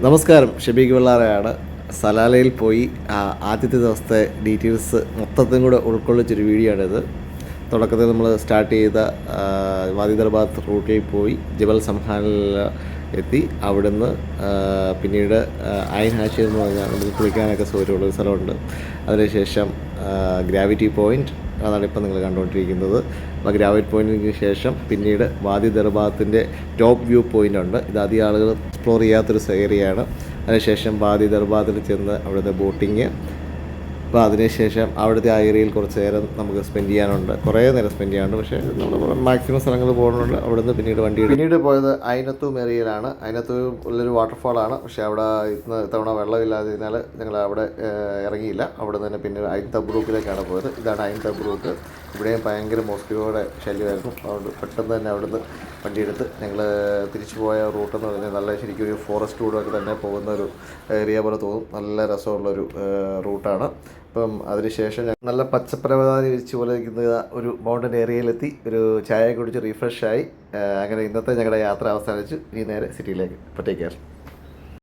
നമസ്കാരം, ഷബീഖ് വെള്ളാറയാണ്. സലാലയിൽ പോയി ആദ്യത്തെ ദിവസത്തെ ഡീറ്റെയിൽസ് മൊത്തത്തും കൂടെ ഉൾക്കൊള്ളിച്ചൊരു വീഡിയോ ആണിത്. തുടക്കത്തിൽ നമ്മൾ സ്റ്റാർട്ട് ചെയ്ത വാദി ദർബാത്ത് റൂട്ടിൽ പോയി ജബൽ സംഹാനിൽ എത്തി. അവിടുന്ന് പിന്നീട് ഐൻ ഹാഷിർ എന്ന് പറഞ്ഞാൽ നമുക്ക് കുളിക്കാനൊക്കെ സൗകര്യമുള്ളൊരു സ്ഥലമുണ്ട്. അതിനുശേഷം ഗ്രാവിറ്റി പോയിൻറ്റ്, അതാണ് ഇപ്പോൾ നിങ്ങൾ കണ്ടുകൊണ്ടിരിക്കുന്നത്. അപ്പോൾ ഗ്രാവിറ്റി പോയിൻറ്റിന് ശേഷം പിന്നീട് വാദി ദർബാത്തിൻ്റെ ടോപ്പ് വ്യൂ പോയിൻ്റ് ഉണ്ട്. ഇത് അധികം ആളുകൾ എക്സ്പ്ലോർ ചെയ്യാത്തൊരു ഏരിയയാണ്. അതിനുശേഷം വാദി ദർബാത്തിൽ ചെന്ന് അവിടുത്തെ ബോട്ടിങ്. അപ്പോൾ അതിനുശേഷം അവിടുത്തെ ആ ഏരിയയിൽ കുറച്ച് നേരം നമുക്ക് സ്പെൻഡ് ചെയ്യാനുണ്ട്, കുറേ നേരം സ്പെൻഡ് ചെയ്യാനുണ്ട്. പക്ഷേ നമ്മൾ മാക്സിമം സ്ഥലങ്ങൾ പോകുന്നുണ്ട്. അവിടുന്ന് പിന്നീട് പോയത് ഐനത്തൂം ഏരിയയിലാണ്. ഐനത്തൂം ഉള്ളൊരു വാട്ടർഫാളാണ്. പക്ഷേ അവിടെ ഇത്തവണ വെള്ളമില്ലാത്തതിനാൽ ഞങ്ങൾ അവിടെ ഇറങ്ങിയില്ല. അവിടെ നിന്ന് പിന്നെ ഐൻ തബ്രൂക്കിലേക്കാണ് പോയത്. ഇതാണ് ഐൻ തബ്രൂക്ക്. ഇവിടെയും ഭയങ്കര മോസ്കിറ്റോയുടെ ശല്യമായിരുന്നു. അതുകൊണ്ട് പെട്ടെന്ന് തന്നെ അവിടുന്ന് വണ്ടിയെടുത്ത് ഞങ്ങൾ തിരിച്ചു പോയ റൂട്ടെന്ന് പറഞ്ഞാൽ നല്ല ശരിക്കും ഒരു ഫോറസ്റ്റ് റൂട്ടൊക്കെ തന്നെ പോകുന്ന ഒരു ഏരിയ പോലെ തോന്നും. നല്ല രസമുള്ളൊരു റൂട്ടാണ്. അപ്പം അതിനുശേഷം നല്ല പച്ചപ്പരവതാനി വിരിച്ച് പോലെ ഇരിക്കുന്ന ഒരു മൗണ്ടൻ ഏരിയയിലെത്തി ഒരു ചായ കുടിച്ച് റീഫ്രഷായി. അങ്ങനെ ഇന്നത്തെ ഞങ്ങളുടെ യാത്ര അവസാനിച്ചു. ഈ നേരെ സിറ്റിയിലേക്ക്. Take care.